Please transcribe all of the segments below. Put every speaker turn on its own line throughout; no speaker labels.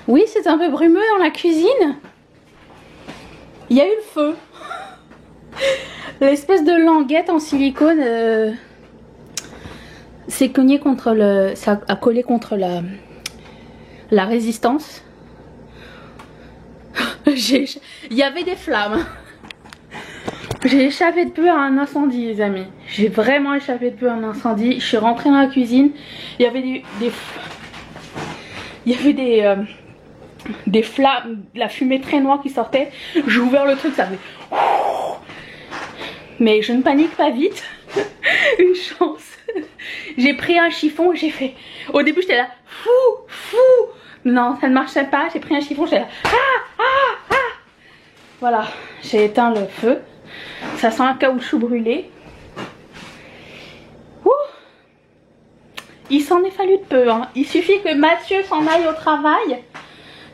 Oui, c'est un peu brumeux dans la cuisine. Il y a eu le feu. L'espèce de languette en silicone s'est cogné contre le... Ça a collé contre la résistance. Il y avait des flammes. J'ai échappé de peu à un incendie, les amis. J'ai vraiment échappé de peu à un incendie. Je suis rentrée dans la cuisine. Il y avait des flammes, de la fumée très noire qui sortait. J'ai ouvert le truc, ça fait... Mais je ne panique pas vite. Une chance. J'ai pris un chiffon, j'ai fait... Au début j'étais là, fou. Non, ça ne marchait pas. J'ai pris un chiffon, j'étais là, ah. Voilà, j'ai éteint le feu. Ça sent un caoutchouc brûlé. Ouh. Il s'en est fallu de peu, hein. Il suffit que Mathieu s'en aille au travail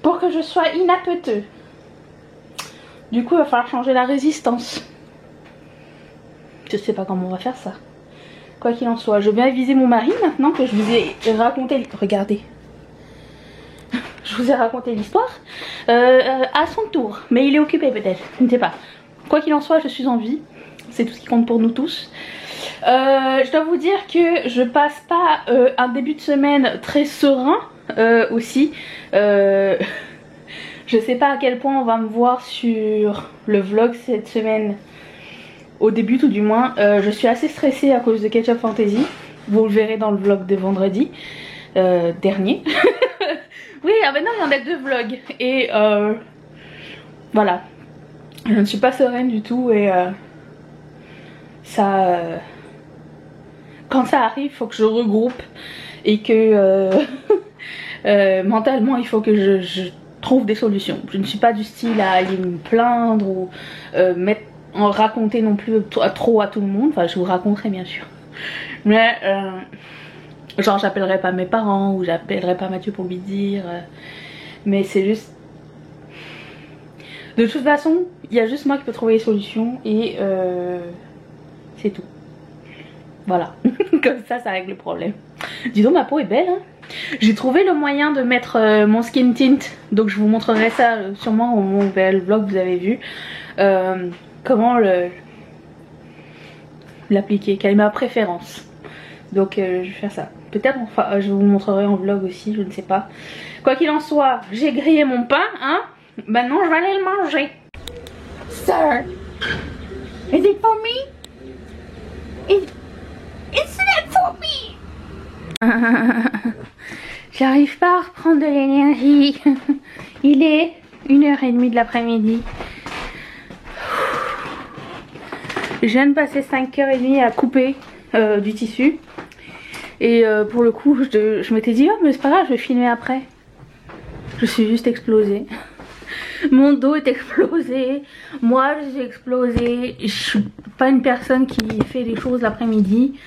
pour que je sois inapteux. Du coup, il va falloir changer la résistance. Je sais pas comment on va faire ça. Quoi qu'il en soit, je vais aviser mon mari maintenant que je vous ai raconté... Regardez. Je vous ai raconté l'histoire. À son tour. Mais il est occupé peut-être. Je ne sais pas. Quoi qu'il en soit, je suis en vie. C'est tout ce qui compte pour nous tous. Je dois vous dire que je passe pas un début de semaine très serein aussi. Je sais pas à quel point on va me voir sur le vlog cette semaine. Au début tout du moins. Je suis assez stressée à cause de Ketchup Fantasy. Vous le verrez dans le vlog de vendredi dernier. Oui, ah ben non, il y en a 2 vlogs. Et voilà. Je ne suis pas sereine du tout et ça... quand ça arrive, il faut que je regroupe et que mentalement, il faut que je trouve des solutions. Je ne suis pas du style à aller me plaindre ou en raconter non plus trop à tout le monde. Enfin, je vous raconterai bien sûr. Mais genre, j'appellerai pas mes parents ou j'appellerai pas Mathieu pour lui dire. Mais c'est juste... De toute façon, il y a juste moi qui peux trouver les solutions et c'est tout. Voilà, comme ça règle le problème. Dis donc, ma peau est belle, hein. J'ai trouvé le moyen de mettre mon skin tint, donc je vous montrerai ça sûrement au moment où le vlog vous avez vu. Comment l'appliquer, quelle est ma préférence. Donc je vais faire ça. Peut-être enfin, je vous le montrerai en vlog aussi, je ne sais pas. Quoi qu'il en soit, j'ai grillé mon pain, hein. Maintenant je vais aller le manger. Sir, is it for me? It's not for me. J'arrive pas à reprendre de l'énergie. Il est 1h30 de l'après-midi. Je viens de passer 5h30 à couper du tissu. Et pour le coup, je m'étais dit, oh mais c'est pas grave, je vais filmer après. Je suis juste explosée. Mon dos est explosé. Moi, j'ai explosé. Je suis pas une personne qui fait des choses l'après-midi.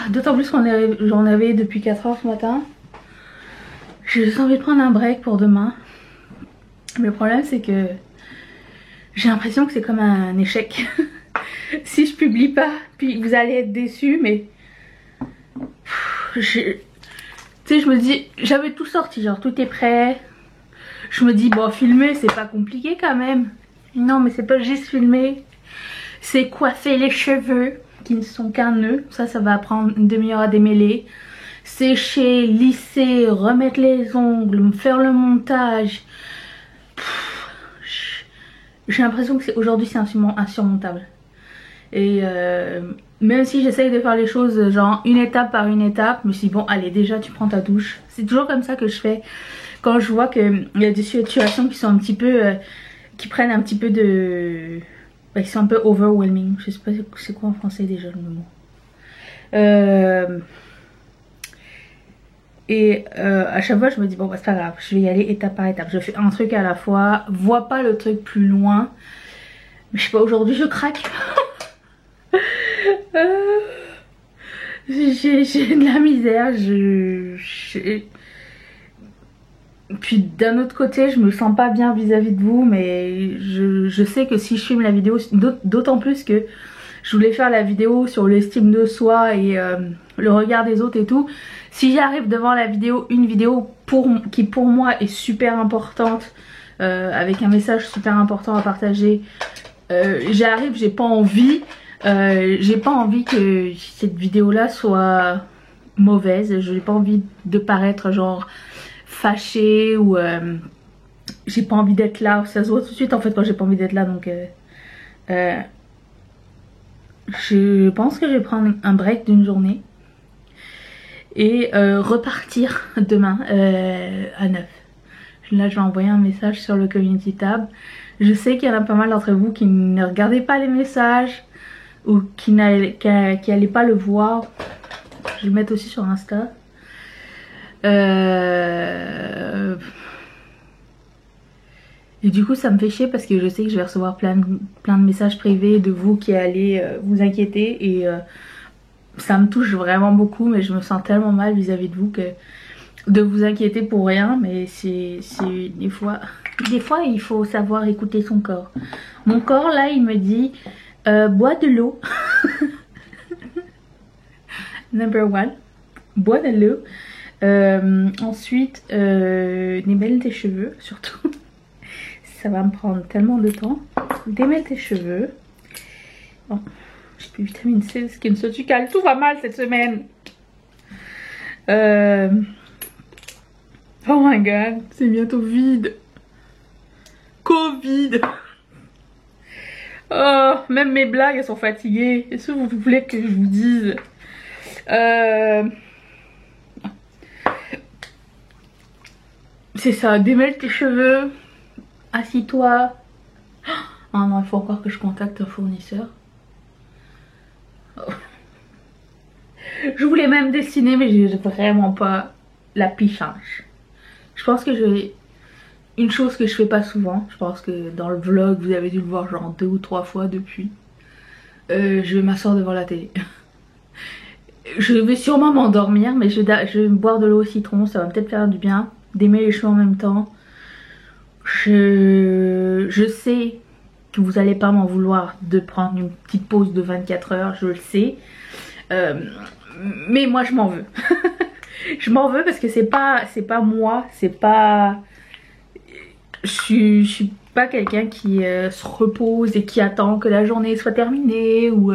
D'autant plus qu'on j'en avais depuis 4h ce matin. J'ai juste envie de prendre un break pour demain. Mais le problème, c'est que j'ai l'impression que c'est comme un échec. Si je publie pas, puis vous allez être déçus, mais tu sais, je me dis, j'avais tout sorti, genre tout est prêt. Je me dis, bon, filmer c'est pas compliqué quand même. Non, mais c'est pas juste filmer, c'est coiffer les cheveux qui ne sont qu'un nœud. Ça va prendre une demi-heure à démêler. Sécher, lisser, remettre les ongles, faire le montage. J'ai l'impression que aujourd'hui c'est insurmontable. Et même si j'essaye de faire les choses genre une étape par une étape, je me suis dit bon allez déjà tu prends ta douche. C'est toujours comme ça que je fais quand je vois qu'il y a des situations qui sont un petit peu qui prennent un petit peu de... qui sont un peu overwhelming. Je sais pas c'est quoi en français déjà le mot. Et à chaque fois je me dis bon bah c'est pas grave, je vais y aller étape par étape. Je fais un truc à la fois, vois pas le truc plus loin. Mais je sais pas, aujourd'hui je craque. J'ai de la misère. Puis d'un autre côté je me sens pas bien vis-à-vis de vous. Mais je sais que si je filme la vidéo, d'autant plus que je voulais faire la vidéo sur l'estime de soi et le regard des autres et tout. Si j'arrive devant la vidéo, une vidéo qui pour moi est super importante, avec un message super important à partager, j'arrive, j'ai pas envie que cette vidéo là soit mauvaise, j'ai pas envie de paraître genre fâchée ou j'ai pas envie d'être là, ça se voit tout de suite en fait quand j'ai pas envie d'être là, donc je pense que je vais prendre un break d'une journée et repartir demain à 9. Là je vais envoyer un message sur le community tab. Je sais qu'il y en a pas mal d'entre vous qui ne regardaient pas les messages ou qui n'allaient pas le voir. Je vais le mettre aussi sur Insta. Et du coup ça me fait chier parce que je sais que je vais recevoir plein de messages privés de vous qui allez vous inquiéter et ça me touche vraiment beaucoup, mais je me sens tellement mal vis-à-vis de vous que de vous inquiéter pour rien, mais c'est des fois il faut savoir écouter son corps. Mon corps là il me dit bois de l'eau. Number one, bois de l'eau. Ensuite démêle tes cheveux surtout. Ça va me prendre tellement de temps. Démêle tes cheveux. Bon, j'ai plus vitamine C, skin surgical, tout va mal cette semaine. Oh my god, c'est bientôt vide. Covid. Oh, même mes blagues elles sont fatiguées. Est-ce que vous voulez que je vous dise c'est ça, démêle tes cheveux. Assis-toi. Oh non, il faut encore que je contacte un fournisseur. Oh. Je voulais même dessiner, mais j'ai vraiment pas la pichage. Je pense que une chose que je fais pas souvent, je pense que dans le vlog vous avez dû le voir genre 2 ou 3 fois depuis. Je vais m'asseoir devant la télé. Je vais sûrement m'endormir, mais je vais boire de l'eau au citron, ça va peut-être faire du bien. Démêler les cheveux en même temps. Je sais que vous allez pas m'en vouloir de prendre une petite pause de 24 heures, je le sais. Mais moi je m'en veux. Je m'en veux parce que c'est pas moi, c'est pas... Je suis pas quelqu'un qui se repose et qui attend que la journée soit terminée ou...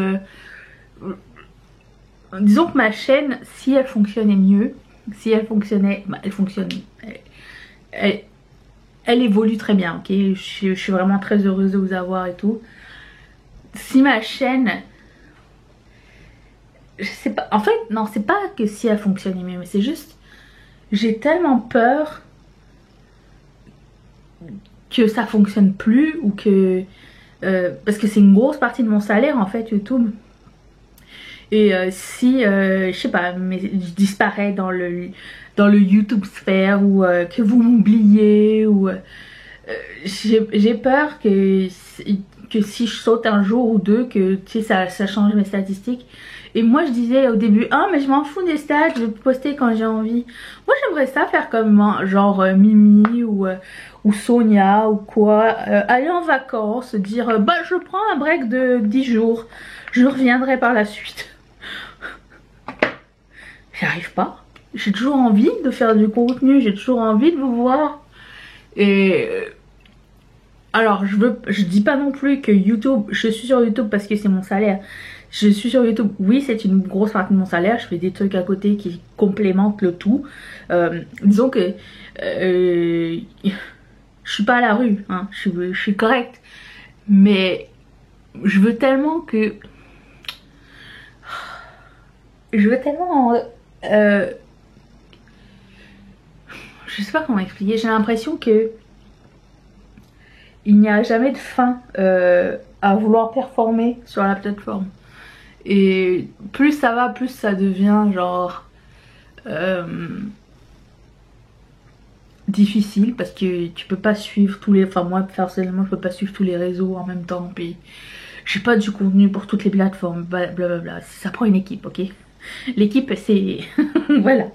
Disons que ma chaîne, si elle fonctionnait mieux, si elle fonctionnait... Bah, elle fonctionne... Elle évolue très bien, ok. Je suis vraiment très heureuse de vous avoir et tout. Si ma chaîne... Je sais pas... En fait, non, c'est pas que si elle fonctionnait mieux, mais c'est juste... J'ai tellement peur que ça fonctionne plus ou que... parce que c'est une grosse partie de mon salaire en fait, YouTube. Et si, je sais pas, mais je disparais dans le YouTube sphère ou que vous m'oubliez ou... j'ai peur que si je saute un jour ou deux, que tu sais, ça change mes statistiques. Et moi je disais au début, ah mais je m'en fous des stats, je vais poster quand j'ai envie. Moi j'aimerais ça faire comme genre Mimi ou Sonia ou quoi, aller en vacances, dire bah je prends un break de 10 jours, je reviendrai par la suite. J'y arrive pas. J'ai toujours envie de faire du contenu, j'ai toujours envie de vous voir. Et alors je dis pas non plus que YouTube, je suis sur YouTube parce que c'est mon salaire. Je suis sur YouTube, oui c'est une grosse partie de mon salaire, je fais des trucs à côté qui complémentent le tout. Disons que je suis pas à la rue, hein. Je suis correcte. Mais je veux tellement que... Je veux tellement... je sais pas comment expliquer, j'ai l'impression que il n'y a jamais de fin à vouloir performer sur la plateforme. Et plus ça va, plus ça devient genre difficile parce que tu peux pas suivre tous les... Enfin moi personnellement je peux pas suivre tous les réseaux en même temps. Puis j'ai pas du contenu pour toutes les plateformes, blablabla. Ça prend une équipe, ok. L'équipe c'est... voilà.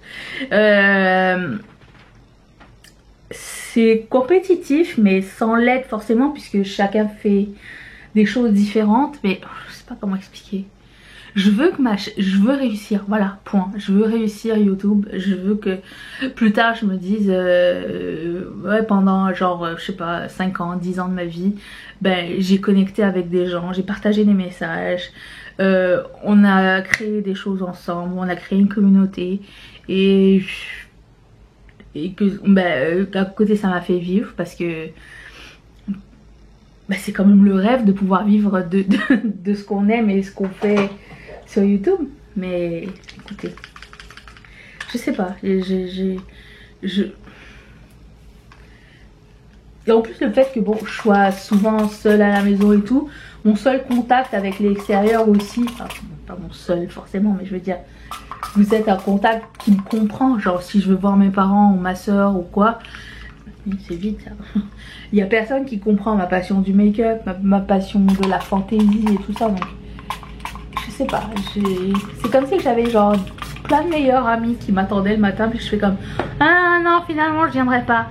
C'est compétitif mais sans l'aide forcément puisque chacun fait des choses différentes. Mais je sais pas comment expliquer. Je veux que je veux réussir, voilà, point. Je veux réussir YouTube. Je veux que plus tard je me dise, ouais, pendant genre, je sais pas, 5 ans, 10 ans de ma vie, ben j'ai connecté avec des gens, j'ai partagé des messages, on a créé des choses ensemble, on a créé une communauté et que ben, à côté ça m'a fait vivre parce que ben, c'est quand même le rêve de pouvoir vivre de ce qu'on aime et ce qu'on fait sur YouTube. Mais écoutez, je sais pas, et en plus le fait que bon, je sois souvent seule à la maison et tout, mon seul contact avec l'extérieur aussi, enfin pas mon seul forcément, mais je veux dire, vous êtes un contact qui me comprend, genre si je veux voir mes parents ou ma soeur ou quoi, c'est vite ça. Il y a personne qui comprend ma passion du make-up, ma passion de la fantaisie et tout ça, donc je sais pas, c'est comme si j'avais genre plein de meilleurs amis qui m'attendaient le matin, puis je fais comme ah non finalement je viendrai pas,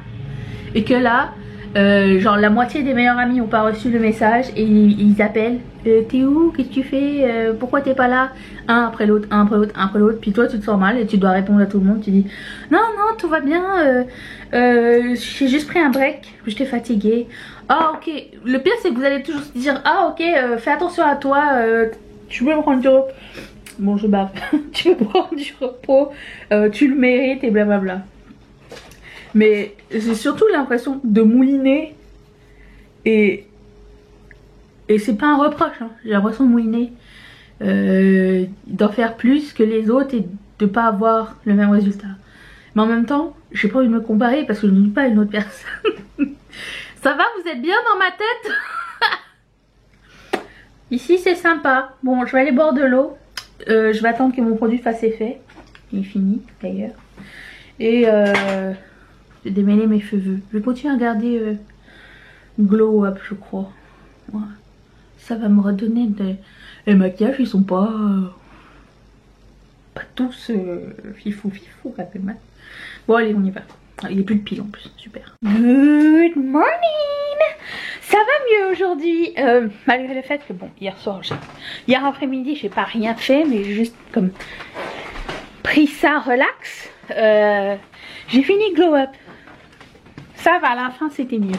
et que là genre la moitié des meilleurs amis ont pas reçu le message et ils appellent, t'es où, qu'est-ce que tu fais, pourquoi t'es pas là, un après l'autre, un après l'autre, un après l'autre, puis toi tu te sens mal et tu dois répondre à tout le monde, tu dis non non tout va bien, j'ai juste pris un break, j'étais fatiguée. Ah ok, le pire c'est que vous allez toujours se dire ah ok, fais attention à toi, tu peux prendre du repos, bon je bave, tu peux prendre du repos, tu le mérites et blablabla. Mais j'ai surtout l'impression de mouliner et c'est pas un reproche, hein. J'ai l'impression de mouliner, d'en faire plus que les autres et de pas avoir le même résultat. Mais en même temps, j'ai pas envie de me comparer parce que je ne suis pas une autre personne. Ça va, vous êtes bien dans ma tête? Ici c'est sympa. Bon, je vais aller boire de l'eau. Je vais attendre que mon produit fasse effet. Il est fini d'ailleurs. Et j'ai démêlé mes cheveux. Je vais continuer à garder Glow Up, je crois. Ouais. Ça va me redonner les maquillages, ils sont pas tous fifou quand même. Bon allez, on y va. Il n'y a plus de piles en plus, super. Good morning. Ça va mieux aujourd'hui, malgré le fait que bon, hier après-midi j'ai pas rien fait, mais j'ai juste comme pris ça relax. J'ai fini Glow Up. Ça va, à la fin c'était mieux.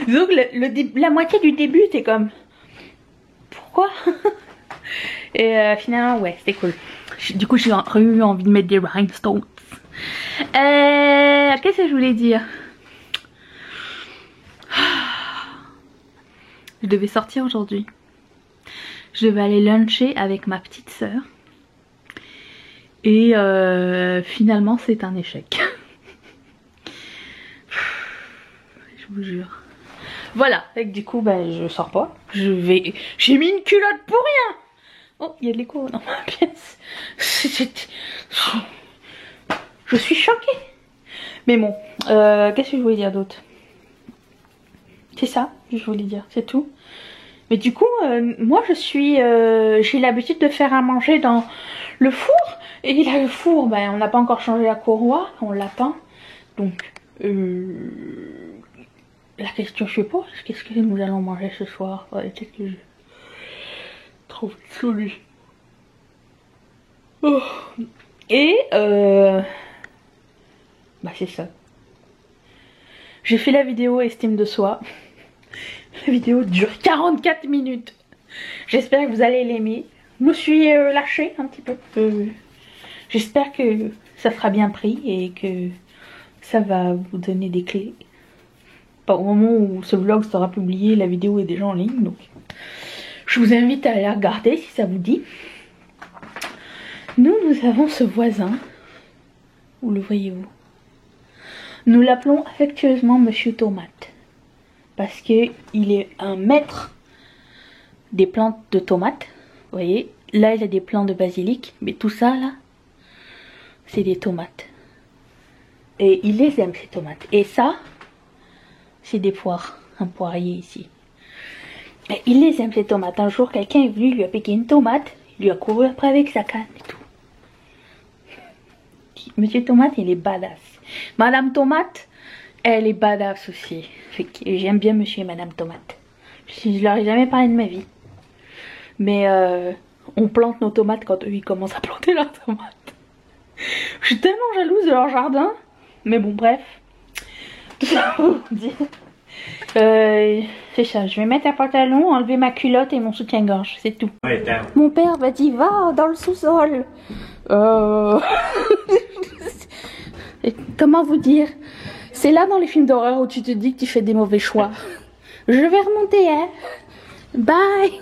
Donc la moitié du début c'était comme pourquoi. Et finalement ouais c'était cool. Du coup j'ai eu envie de mettre des rhinestones. Qu'est-ce que je voulais dire? Je devais sortir aujourd'hui. Je devais aller luncher avec ma petite sœur. Et finalement c'est un échec. Je vous jure. Voilà, et du coup ben je sors pas. J'ai mis une culotte pour rien. Oh, il y a de l'écho dans ma pièce. Je suis choquée. Mais bon, qu'est-ce que je voulais dire d'autre? C'est ça que je voulais dire, c'est tout. Mais du coup, moi j'ai l'habitude de faire à manger dans le four. Et là le four, ben on n'a pas encore changé la courroie, on l'attend. Donc la question je pose, qu'est-ce que nous allons manger ce soir? Peut-être que je trouve une solution. Oh. Et bah c'est ça. J'ai fait la vidéo estime de soi. La vidéo dure 44 minutes. J'espère que vous allez l'aimer. Je me suis lâchée un petit peu. J'espère que ça sera bien pris et que ça va vous donner des clés. Au moment où ce vlog sera publié, la vidéo est déjà en ligne. Donc je vous invite à la regarder si ça vous dit. Nous avons ce voisin. Où le voyez-vous? Nous l'appelons affectueusement Monsieur Tomate. Parce qu'il est un maître des plantes de tomates. Vous voyez, là il y a des plants de basilic. Mais tout ça là, c'est des tomates. Et il les aime ces tomates. Et ça, c'est des poires. Un poirier ici. Et il les aime ces tomates. Un jour quelqu'un est venu, lui a piqué une tomate. Il lui a couru après avec sa canne et tout. Monsieur Tomate il est badass. Madame Tomate, elle est badass aussi. J'aime bien Monsieur et Madame Tomate. Je leur ai jamais parlé de ma vie. Mais on plante nos tomates quand eux ils commencent à planter leurs tomates. Je suis tellement jalouse de leur jardin. Mais bon, bref. Tout ça pour vous dire. C'est ça, je vais mettre un pantalon, enlever ma culotte et mon soutien-gorge, c'est tout.
Ouais,
mon père m'a dit va dans le sous-sol. Et comment vous dire? C'est là dans les films d'horreur où tu te dis que tu fais des mauvais choix. Je vais remonter, hein. Bye.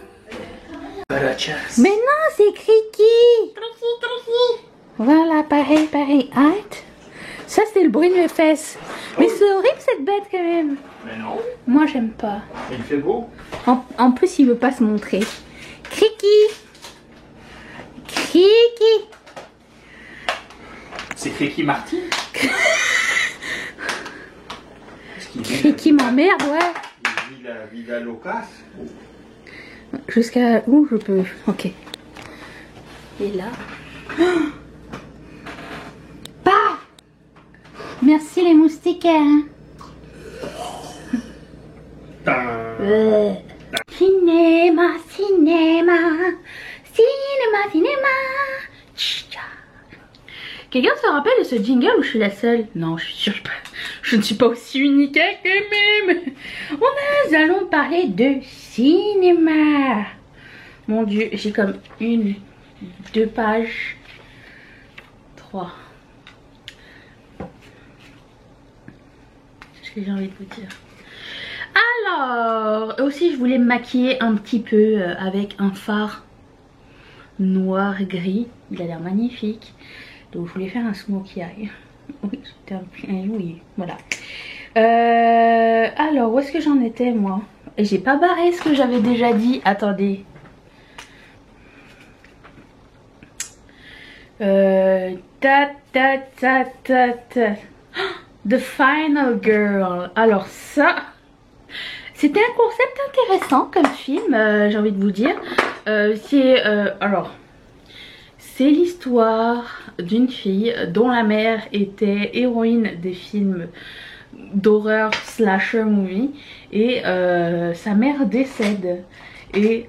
Mais non, c'est Criki. Voilà, pareil, pareil. Arrête. Ça, c'est le bruit de mes fesses. Mais c'est horrible cette bête quand même.
Mais non.
Moi, j'aime pas.
Il fait beau.
En plus, il veut pas se montrer. Criki. Criki.
C'est Criki Martin.
Criki m'emmerde, ouais.
Il vit la vida loca.
Jusqu'à où je peux. Ok. Et là. Bah. Merci les moustiquaires. Hein. Cinéma, cinéma, cinéma, cinéma. Quelqu'un se rappelle de ce jingle ou je suis la seule? Non, je suis sûre que je ne suis pas aussi unique que même. Nous allons parler de cinéma. Mon Dieu, j'ai comme 1, 2 pages, 3. Ce que j'ai envie de vous dire. Alors, aussi je voulais me maquiller un petit peu avec un fard noir et gris. Il a l'air magnifique. Donc je voulais faire un smokey eye. Oui, c'était oui, voilà. Alors, où est-ce que j'en étais moi? Et j'ai pas barré ce que j'avais déjà dit. Attendez. Ta ta ta ta ta. The Final Girl. Alors ça, c'était un concept intéressant comme film, j'ai envie de vous dire. C'est l'histoire d'une fille dont la mère était héroïne des films d'horreur slasher movie et sa mère décède et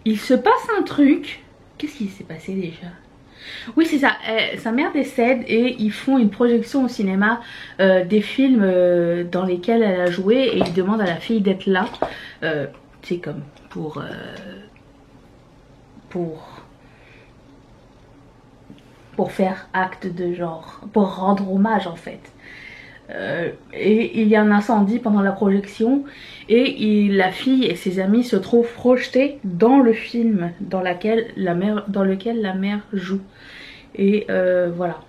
il se passe un truc. Qu'est-ce qui s'est passé déjà? Oui, c'est ça, sa mère décède et ils font une projection au cinéma des films dans lesquels elle a joué et ils demandent à la fille d'être là. C'est comme pour faire acte de genre, pour rendre hommage en fait. Et il y a un incendie pendant la projection et la fille et ses amis se trouvent projetés dans le film dans lequel la mère joue. Et voilà,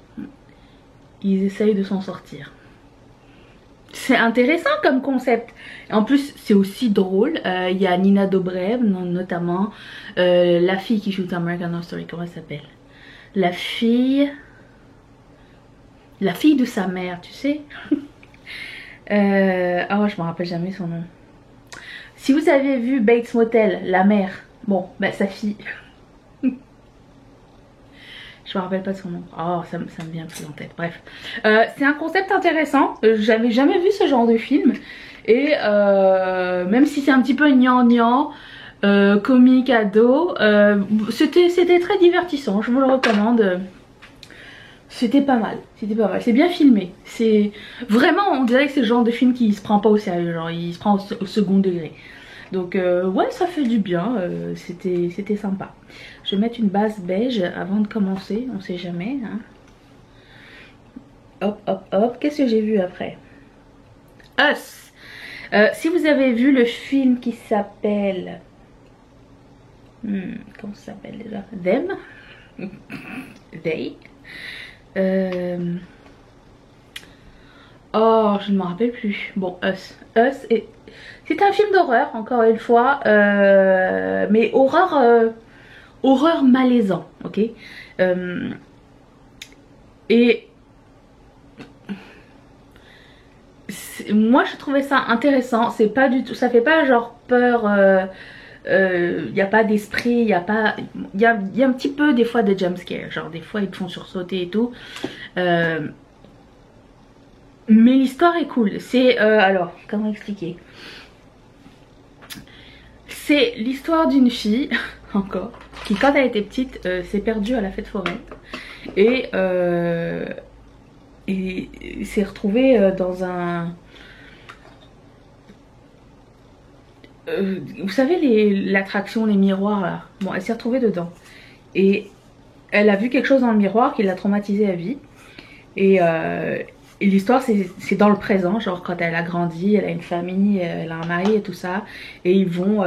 ils essayent de s'en sortir. C'est intéressant comme concept. En plus c'est aussi drôle. Il y a Nina Dobrev notamment, la fille qui joue dans American Horror Story, comment elle s'appelle? La fille de sa mère, tu sais. Oh, je me rappelle jamais son nom. Si vous avez vu Bates Motel, la mère, bon, bah sa fille. Je me rappelle pas de son nom. Oh, ça me vient plus en tête. Bref, c'est un concept intéressant. J'avais jamais vu ce genre de film. Et même si c'est un petit peu gnangnan, comique ado, c'était très divertissant. Je vous le recommande. C'était pas mal, c'est bien filmé. C'est vraiment, on dirait que c'est le genre de film qui se prend pas au sérieux, genre il se prend au second degré. Donc ouais, ça fait du bien, c'était sympa. Je vais mettre une base beige avant de commencer, on sait jamais. Hein. Hop, hop, hop, qu'est-ce que j'ai vu après? Us. Si vous avez vu le film qui s'appelle... comment ça s'appelle déjà? Them. They. Oh, je ne me rappelle plus. Bon, Us. C'est un film d'horreur, encore une fois, mais horreur malaisant, ok. Et moi, je trouvais ça intéressant. C'est pas du tout, ça fait pas genre peur. Il n'y a pas d'esprit, il y a un petit peu des fois de jumpscare, genre des fois ils te font sursauter et tout, mais l'histoire est cool. C'est alors comment expliquer, C'est l'histoire d'une fille, encore, qui quand elle était petite s'est perdue à la fête foraine et s'est retrouvée dans un... vous savez l'attraction, les miroirs là. Bon, elle s'est retrouvée dedans. Et elle a vu quelque chose dans le miroir qui l'a traumatisée à vie. Et l'histoire c'est dans le présent, genre quand elle a grandi, elle a une famille, elle a un mari et tout ça. Et ils vont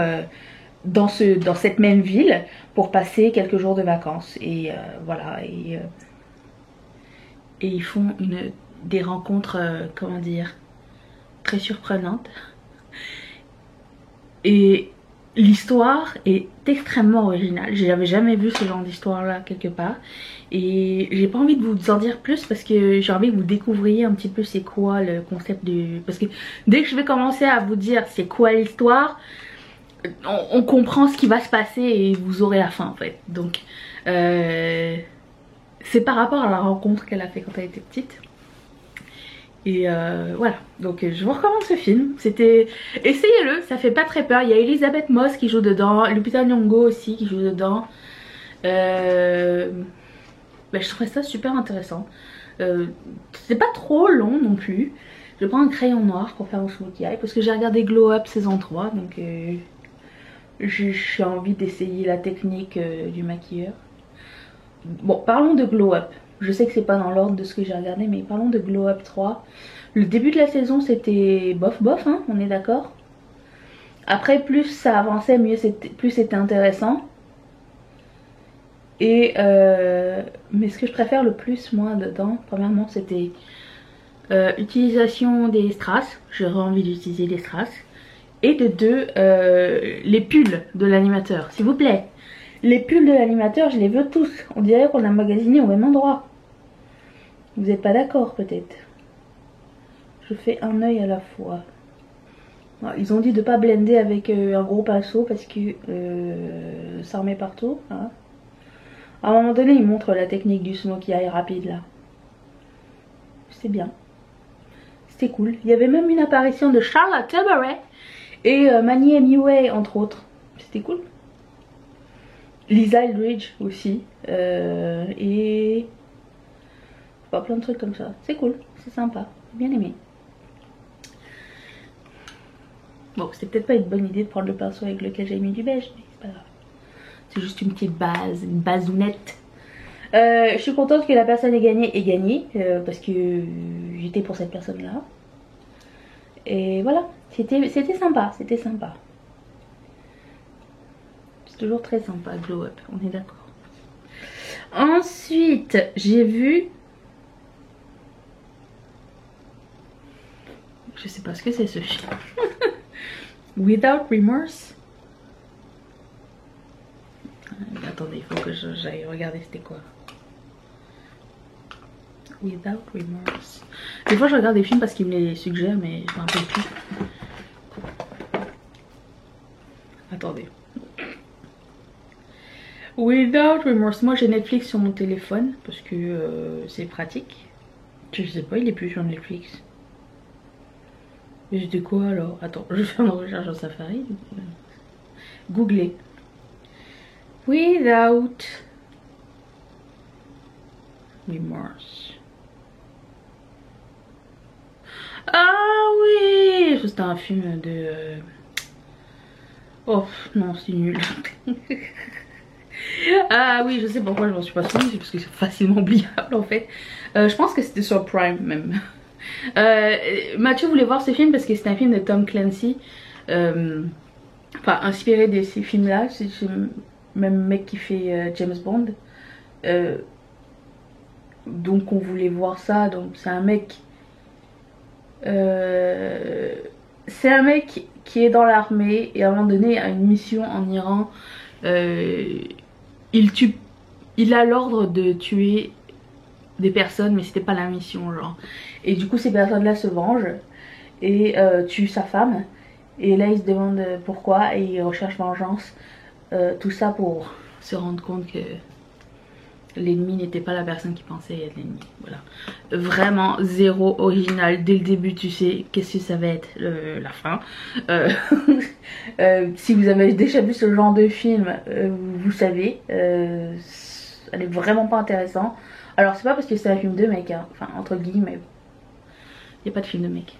dans cette même ville pour passer quelques jours de vacances. Et voilà, et ils font des rencontres, comment dire, très surprenantes. Et l'histoire est extrêmement originale. J'avais jamais vu ce genre d'histoire là quelque part. Et j'ai pas envie de vous en dire plus parce que j'ai envie que vous découvriez un petit peu c'est quoi le concept du... Parce que dès que je vais commencer à vous dire c'est quoi l'histoire, on comprend ce qui va se passer et vous aurez la fin en fait. Donc c'est par rapport à la rencontre qu'elle a fait quand elle était petite. Et voilà, donc je vous recommande ce film. Essayez-le, ça fait pas très peur. Il y a Elisabeth Moss qui joue dedans, Lupita Nyong'o aussi qui joue dedans. Je trouvais ça super intéressant. C'est pas trop long non plus. Je prends un crayon noir pour faire mon smokey eye parce que j'ai regardé Glow Up saison 3. Donc j'ai envie d'essayer la technique du maquilleur. Bon, parlons de Glow Up. Je sais que c'est pas dans l'ordre de ce que j'ai regardé, mais parlons de Glow Up 3. Le début de la saison c'était bof bof, hein, on est d'accord. Après plus ça avançait, plus c'était intéressant. Et mais ce que je préfère le plus moi dedans, premièrement c'était utilisation des strass. J'aurais envie d'utiliser des strass. Et de deux, les pulls de l'animateur, s'il vous plaît. Les pulls de l'animateur, je les veux tous. On dirait qu'on a magasiné au même endroit. Vous n'êtes pas d'accord peut-être? Je fais un œil à la fois. Ils ont dit de pas blender avec un gros pinceau parce que ça remet partout. Hein. À un moment donné, ils montrent la technique du smokey eye rapide là. C'est bien. C'était cool. Il y avait même une apparition de Charlotte Tilbury et Manny Hemingway entre autres. C'était cool. Lisa Eldridge aussi. Et... Pas plein de trucs comme ça. C'est cool. C'est sympa. Bien aimé. Bon, c'était peut-être pas une bonne idée de prendre le pinceau avec lequel j'ai mis du beige, mais c'est pas grave. C'est juste une petite base, une bazounette. Je suis contente que la personne ait gagné, parce que j'étais pour cette personne-là. Et voilà, c'était sympa, c'était sympa. C'est toujours très sympa, Glow Up, on est d'accord. Ensuite, j'ai vu... Je sais pas ce que c'est ce film. Without Remorse. Attendez, il faut que j'aille regarder c'était quoi. Without Remorse. Des fois je regarde des films parce qu'ils me les suggèrent mais je m'en rappelle plus. Attendez. Without Remorse. Moi j'ai Netflix sur mon téléphone parce que c'est pratique. Je sais pas, il est plus sur Netflix. Mais c'était quoi alors? Attends, je fais une recherche en Safari. Googlez. Without Remorse. Ah oui! C'était un film de... Oh non, c'est nul. Ah oui, je sais pourquoi je m'en suis pas souvenue. C'est parce que c'est facilement oubliable en fait. Je pense que c'était sur Prime même. Mathieu voulait voir ce film parce que c'est un film de Tom Clancy. Enfin, inspiré de ces films là. C'est le même mec qui fait James Bond. Donc on voulait voir ça. Donc c'est un mec... c'est un mec qui est dans l'armée et à un moment donné a une mission en Iran. Il a l'ordre de tuer des personnes mais c'était pas la mission genre. Et du coup ces personnes là se vengent et tuent sa femme. Et là il se demande pourquoi et il recherche vengeance. Tout ça pour se rendre compte que l'ennemi n'était pas la personne qui pensait être l'ennemi. Voilà. Vraiment zéro original. Dès le début tu sais qu'est-ce que ça va être la fin. Si vous avez déjà vu ce genre de film, vous savez, elle est vraiment pas intéressante. Alors c'est pas parce que c'est un film de mec, hein. Enfin entre guillemets, il n'y a pas de film de mec.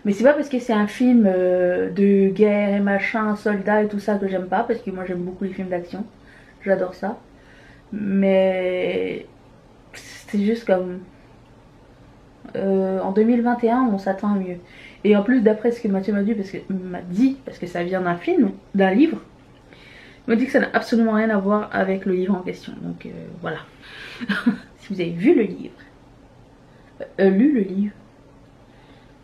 Mais c'est pas parce que c'est un film de guerre et machin, soldats et tout ça que j'aime pas, parce que moi j'aime beaucoup les films d'action. J'adore ça. Mais c'est juste comme en 2021 on s'attend à mieux. Et en plus d'après ce que Mathieu m'a dit, parce que ça vient d'un film, d'un livre, il m'a dit que ça n'a absolument rien à voir avec le livre en question. Donc voilà. Si vous avez vu le livre, lu le livre,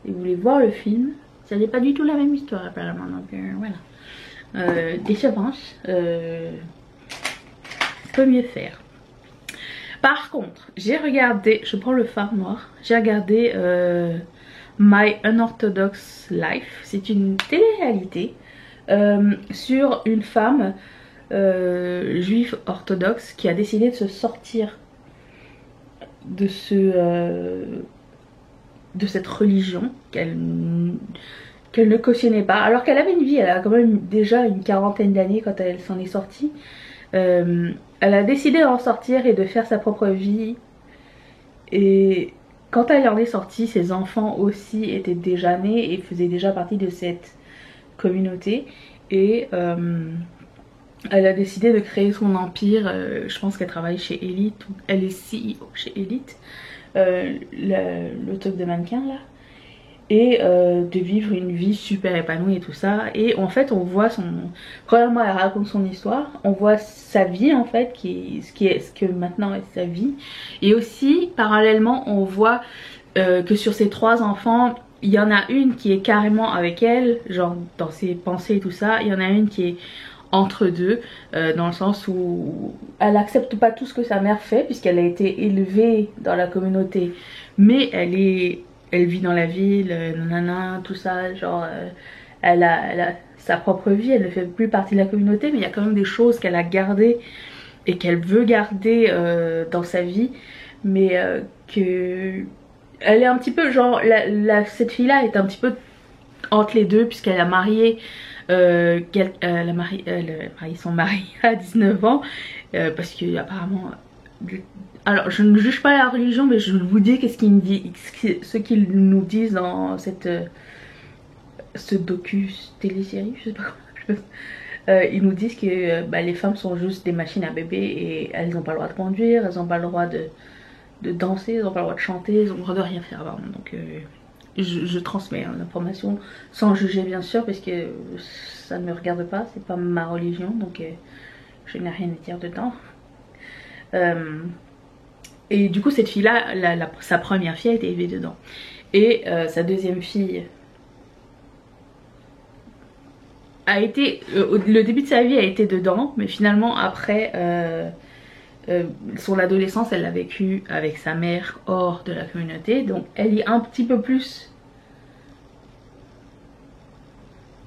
et vous voulez voir le film, ça n'est pas du tout la même histoire apparemment. Donc voilà. Décevance, peut mieux faire. Par contre, j'ai regardé, je prends le phare noir, j'ai regardé My Unorthodox Life. C'est une télé-réalité sur une femme juive orthodoxe qui a décidé de se sortir de cette religion qu'elle ne cautionnait pas. Alors qu'elle avait une vie, elle a quand même déjà une quarantaine d'années quand elle s'en est sortie. Elle a décidé d'en sortir et de faire sa propre vie. Et quand elle en est sortie, ses enfants aussi étaient déjà nés et faisaient déjà partie de cette communauté. Et elle a décidé de créer son empire. Je pense qu'elle travaille chez Elite. Elle est CEO chez Elite. Le truc de mannequin là. Et de vivre une vie super épanouie et tout ça. Et en fait on voit premièrement elle raconte son histoire, on voit sa vie en fait, ce que maintenant est sa vie. Et aussi parallèlement on voit que sur ses 3 enfants, il y en a une qui est carrément avec elle, genre dans ses pensées et tout ça. Il y en a une qui est entre deux, dans le sens où elle accepte pas tout ce que sa mère fait puisqu'elle a été élevée dans la communauté, mais elle vit dans la ville, nanana, tout ça, genre elle a sa propre vie, elle ne fait plus partie de la communauté, mais il y a quand même des choses qu'elle a gardées et qu'elle veut garder dans sa vie, mais que elle est un petit peu genre, cette fille là est un petit peu entre les deux puisqu'elle a marié elle a marié son mari à 19 ans parce que apparemment, alors je ne juge pas la religion mais je vous dis ce qu'ils nous disent dans ce docu télésérie, je sais pas comment ils nous disent que les femmes sont juste des machines à bébé et elles n'ont pas le droit de conduire, elles n'ont pas le droit de danser, elles n'ont pas le droit de chanter, elles n'ont le droit de rien faire avant. Donc je transmets l'information sans juger bien sûr parce que ça ne me regarde pas, c'est pas ma religion, donc je n'ai rien à dire dedans. Et du coup cette fille là, sa première fille a été élevée dedans. Et sa deuxième fille a été, le début de sa vie a été dedans, mais finalement après son adolescence elle l'a vécu avec sa mère hors de la communauté, donc elle est un petit peu plus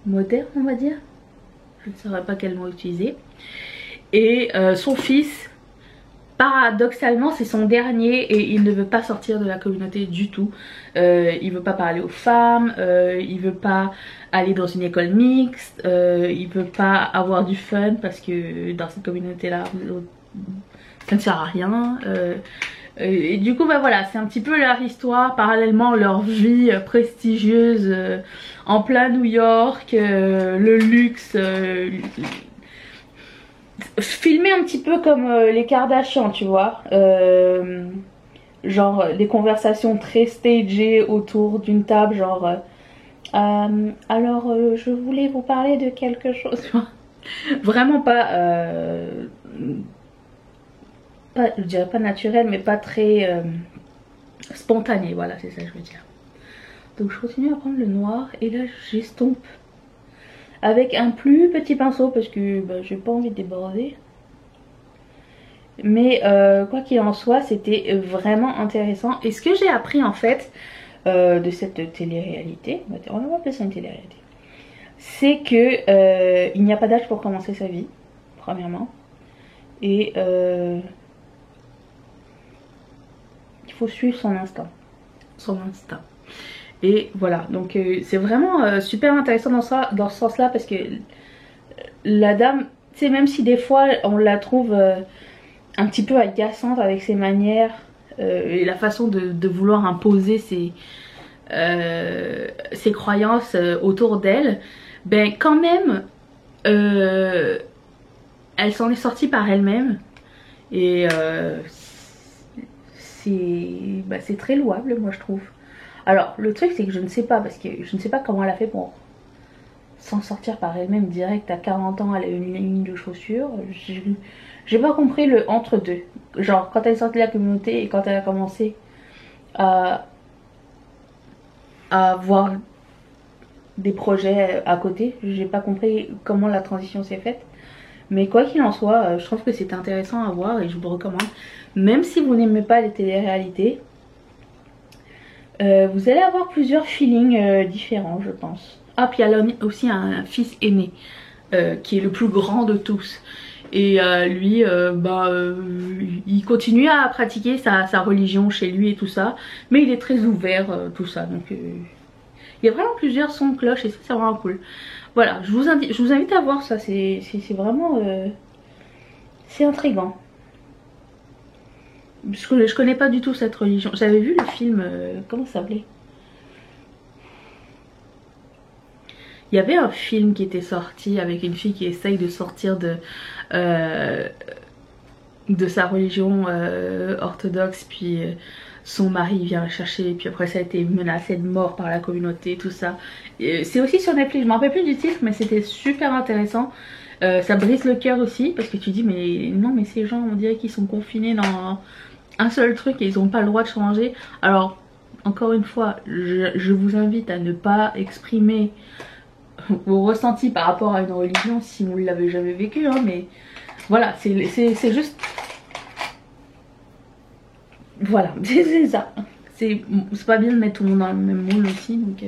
moderne on va dire, je ne saurais pas quel mot utiliser. Et son fils, paradoxalement c'est son dernier et il ne veut pas sortir de la communauté du tout. Il veut pas parler aux femmes, il veut pas aller dans une école mixte, il veut pas avoir du fun parce que dans cette communauté là ça ne sert à rien. Et du coup voilà, c'est un petit peu leur histoire, parallèlement leur vie prestigieuse en plein New York, le luxe, filmé un petit peu comme les Kardashians tu vois, genre des conversations très stagées autour d'une table, genre alors je voulais vous parler de quelque chose. Vraiment pas je dirais pas naturel mais pas très spontané, voilà c'est ça que je veux dire. Donc je continue à prendre le noir et là j'estompe avec un plus petit pinceau parce que j'ai pas envie de déborder. Mais quoi qu'il en soit c'était vraiment intéressant. Et ce que j'ai appris en fait de cette télé-réalité, on va appeler ça une télé-réalité, c'est que il n'y a pas d'âge pour commencer sa vie, premièrement. Et il faut suivre son instinct. Son instinct. Et voilà, donc c'est vraiment super intéressant dans ce sens-là, parce que la dame, tu sais, même si des fois on la trouve un petit peu agaçante avec ses manières et la façon de vouloir imposer ses croyances autour d'elle, ben quand même elle s'en est sortie par elle-même, et c'est très louable, moi je trouve. Alors le truc c'est que je ne sais pas, parce que je ne sais pas comment elle a fait pour s'en sortir par elle-même direct à 40 ans. Elle a une ligne de chaussures. J'ai pas compris le entre deux. Genre quand elle est sortie de la communauté et quand elle a commencé à voir des projets à côté, j'ai pas compris comment la transition s'est faite. Mais quoi qu'il en soit, je trouve que c'est intéressant à voir et je vous le recommande. Même si vous n'aimez pas les téléréalités, vous allez avoir plusieurs feelings différents, je pense. Ah, puis elle a aussi un fils aîné qui est le plus grand de tous. Et lui, il continue à pratiquer sa religion chez lui et tout ça. Mais il est très ouvert, tout ça. Donc il y a vraiment plusieurs sons de cloche et ça c'est vraiment cool. Voilà, je vous invite à voir ça. C'est vraiment... c'est intriguant. Parce que je connais pas du tout cette religion. J'avais vu le film... comment ça s'appelait? Il y avait un film qui était sorti avec une fille qui essaye de sortir de sa religion orthodoxe, puis son mari vient la chercher, puis après ça a été menacé de mort par la communauté, tout ça. C'est aussi sur Netflix, je me rappelle plus du titre, mais c'était super intéressant. Ça brise le cœur aussi, parce que tu dis mais non, mais ces gens on dirait qu'ils sont confinés dans un seul truc et ils n'ont pas le droit de changer. Alors encore une fois, je vous invite à ne pas exprimer vos ressentis par rapport à une religion si vous ne l'avez jamais vécu, hein, mais voilà, c'est juste... Voilà, c'est ça. C'est pas bien de mettre tout le monde dans le même moule aussi, donc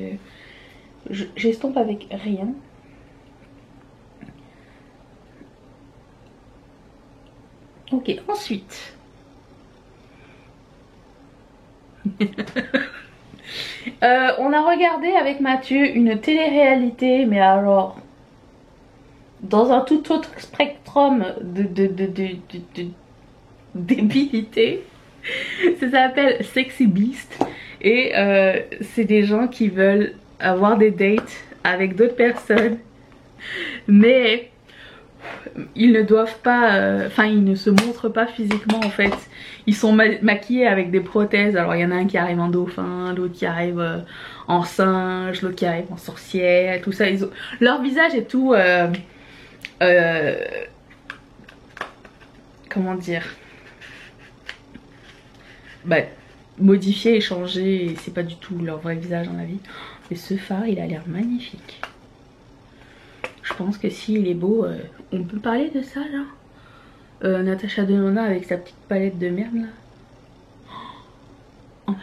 j'estompe avec rien. Ok, ensuite... on a regardé avec Mathieu une télé-réalité, mais alors dans un tout autre spectrum de d'épilité. Ça s'appelle Sexy Beast et c'est des gens qui veulent avoir des dates avec d'autres personnes, mais ils ne doivent pas, enfin ils ne se montrent pas physiquement en fait. Ils sont maquillés avec des prothèses. Alors il y en a un qui arrive en dauphin, l'autre qui arrive en singe, l'autre qui arrive en sorcière, tout ça. Leur visage est tout comment dire, modifié et changé. C'est pas du tout leur vrai visage dans la vie. Mais ce phare il a l'air magnifique. Je pense que s'il est beau, on peut parler de ça là. Natasha Denona avec sa petite palette de merde là. Oh my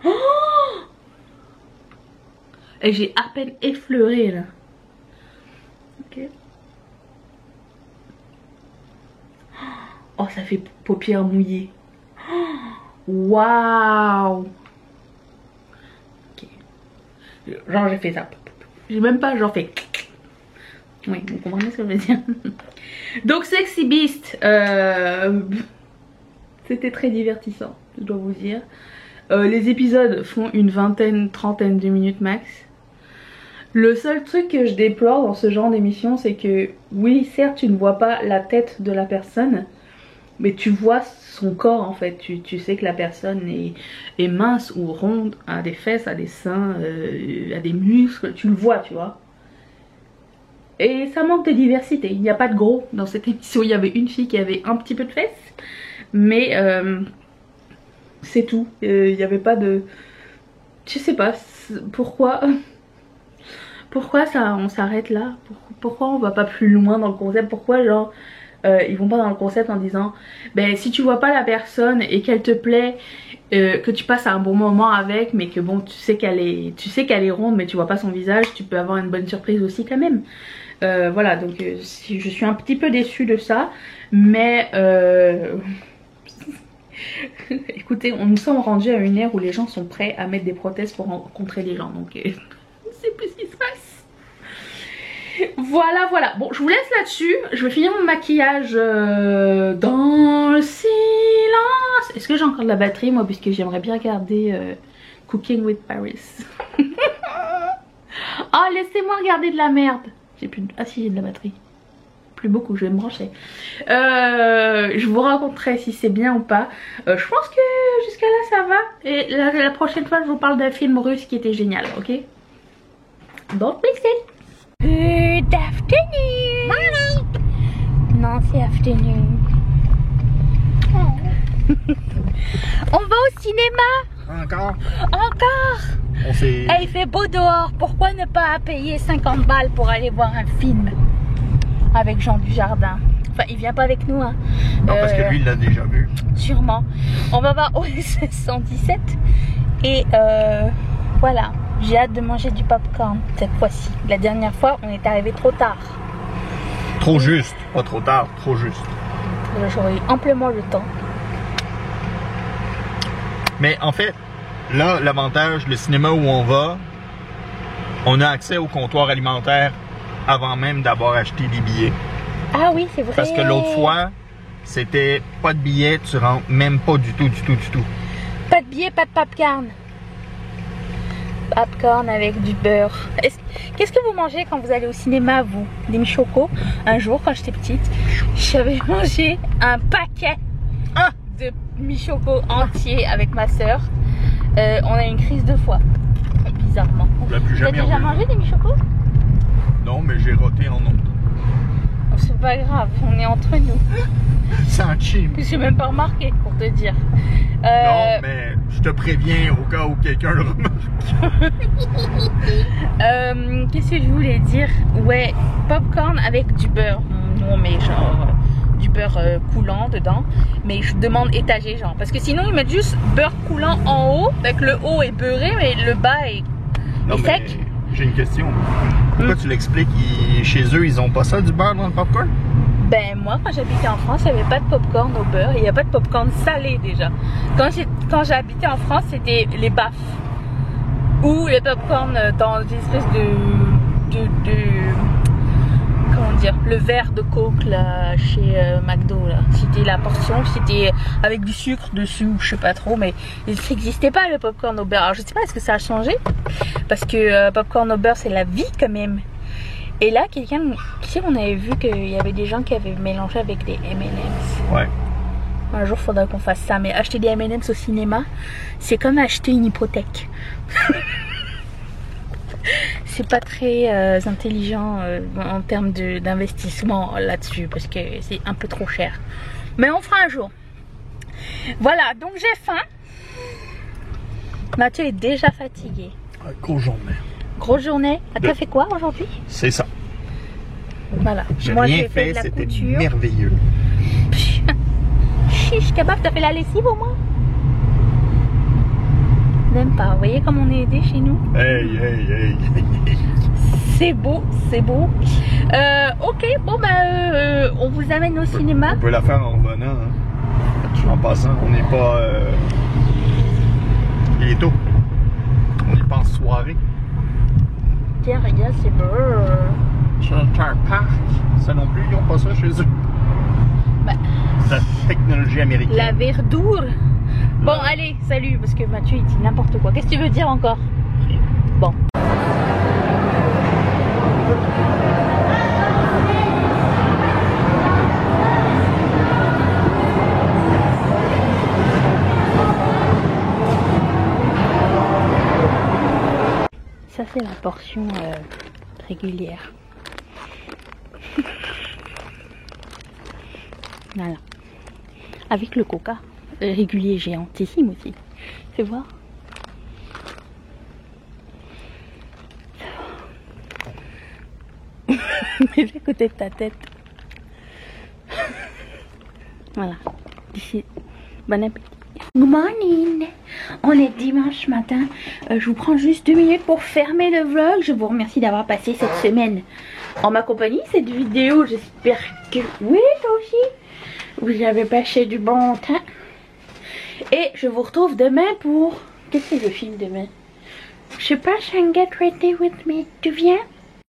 god. Oh, et j'ai à peine effleuré là. Ok. Oh, ça fait paupières mouillées. Waouh. Ok. Genre j'ai fait ça. J'ai même pas genre fait... Oui, vous comprenez ce que je veux dire. Donc Sexy Beast, c'était très divertissant, je dois vous dire. Les épisodes font une vingtaine, trentaine de minutes max. Le seul truc que je déplore dans ce genre d'émission, c'est que oui, certes tu ne vois pas la tête de la personne, mais tu vois son corps en fait. Tu sais que la personne est mince ou ronde, a des fesses, a des seins, a des muscles, tu le vois, tu vois. Et ça manque de diversité. Il n'y a pas de gros dans cette émission. Il y avait une fille qui avait un petit peu de fesses, mais c'est tout. Il n'y avait pas de... Je sais pas pourquoi. Pourquoi ça, on s'arrête là? Pourquoi on va pas plus loin dans le concept? Pourquoi genre ils vont pas dans le concept en disant ben si tu vois pas la personne et qu'elle te plaît, que tu passes un bon moment avec, mais que bon tu sais qu'elle est ronde mais tu vois pas son visage, tu peux avoir une bonne surprise aussi quand même. Voilà, donc je suis un petit peu déçue de ça, mais Écoutez, nous sommes rendus à une ère où les gens sont prêts à mettre des prothèses pour rencontrer les gens. Donc, on ne sait plus ce qui se passe. Voilà, voilà. Bon, je vous laisse là-dessus. Je vais finir mon maquillage dans le silence. Est-ce que j'ai encore de la batterie, moi, puisque j'aimerais bien regarder Cooking with Paris. Oh, laissez-moi regarder de la merde. J'ai plus de... Ah si, j'ai de la batterie. Plus beaucoup, je vais me brancher. Je vous raconterai si c'est bien ou pas. Je pense que jusqu'à là ça va. Et la prochaine fois je vous parle d'un film russe qui était génial, ok? Don't mix it. Good afternoon. Morning. Non, c'est afternoon. Oh. On va au cinéma.
Encore?
Encore.
On
il fait beau dehors. Pourquoi ne pas payer 50 balles pour aller voir un film avec Jean Dujardin? Enfin, il vient pas avec nous, hein.
Non, parce que lui, il l'a déjà vu.
Sûrement. On va voir OSS 117. Et voilà. J'ai hâte de manger du popcorn cette fois-ci. La dernière fois, on est arrivé trop tard.
Trop juste. Pas trop tard, trop juste.
J'aurais eu amplement le temps.
Mais en fait, là, l'avantage, le cinéma où on va, on a accès au comptoir alimentaire avant même d'avoir acheté des billets.
Ah oui, c'est vrai.
Parce que l'autre fois, c'était pas de billets, tu rentres même pas du tout.
Pas de billets, pas de popcorn. Popcorn avec du beurre. Qu'est-ce que vous mangez quand vous allez au cinéma, vous? Des michocos? Un jour, quand j'étais petite, j'avais mangé un paquet de michocos entiers avec ma soeur. On a eu une crise de foie, bizarrement.
T'as
déjà mangé des michocos?
Non, mais j'ai roté en honte.
C'est pas grave, on est entre nous.
C'est un chim.
J'ai même pas remarqué, pour te dire.
Non, mais je te préviens au cas où quelqu'un le remarque.
Qu'est-ce que je voulais dire? Ouais, popcorn avec du beurre. Nous on met genre du beurre coulant dedans, mais je demande étagé genre, parce que sinon ils mettent juste beurre coulant en haut, avec le haut est beurré mais le bas est sec.
J'ai une question. Pourquoi tu l'expliques? Chez eux ils ont pas ça du beurre dans le popcorn?
Ben moi quand j'habitais en France il n'y avait pas de popcorn au beurre, il n'y a pas de popcorn salé déjà. Quand j'ai habité en France c'était les baffes ou les popcorn dans des espèces de comment dire, le verre de coke là chez McDo là. C'était la portion, c'était avec du sucre dessus ou je sais pas trop, mais il n'existait pas le popcorn au beurre. Alors je sais pas, est-ce que ça a changé? Parce que popcorn au beurre c'est la vie quand même. Et là quelqu'un, tu sais, on avait vu qu'il y avait des gens qui avaient mélangé avec des M&M's.
Ouais.
Un jour faudra qu'on fasse ça, mais acheter des M&M's au cinéma c'est comme acheter une hypothèque. C'est pas très intelligent en termes d'investissement là-dessus parce que c'est un peu trop cher. Mais on fera un jour. Voilà, donc j'ai faim. Mathieu est déjà fatigué.
Grosse journée.
Grosse journée. T'as fait quoi aujourd'hui?
C'est ça.
Voilà.
J'ai
Moi
rien
j'ai fait de la
c'était
couture.
Merveilleux.
Chiche kebab, t'as fait la lessive au moins? Même pas. Vous voyez comme on est aidé chez nous?
Hey.
C'est beau, c'est beau. Ok, bon bah on vous amène au cinéma.
On peut la faire en revenant. Hein. En passant, on n'est pas... Il est tôt. On n'est pas en soirée.
Tiens, regarde, c'est beau.
Ça non plus, ils n'ont pas ça chez eux.
Bah,
La technologie américaine.
la verdure. Bon, allez, salut, parce que Mathieu il dit n'importe quoi. Qu'est-ce que tu veux dire encore? Bon. Ça, c'est la portion régulière. Voilà. Avec le coca. Régulier géantissime aussi. Fais voir. Mets-le à côté de ta tête. Voilà. Ici. Bon appétit. Good morning. On est dimanche matin. Je vous prends juste 2 minutes pour fermer le vlog. Je vous remercie d'avoir passé cette semaine en ma compagnie. Cette vidéo, j'espère que oui, toi aussi, vous avez passé du bon temps. Et je vous retrouve demain pour... Qu'est-ce que je filme demain? Je sais pas, Shang Get Ready With Me. Tu viens?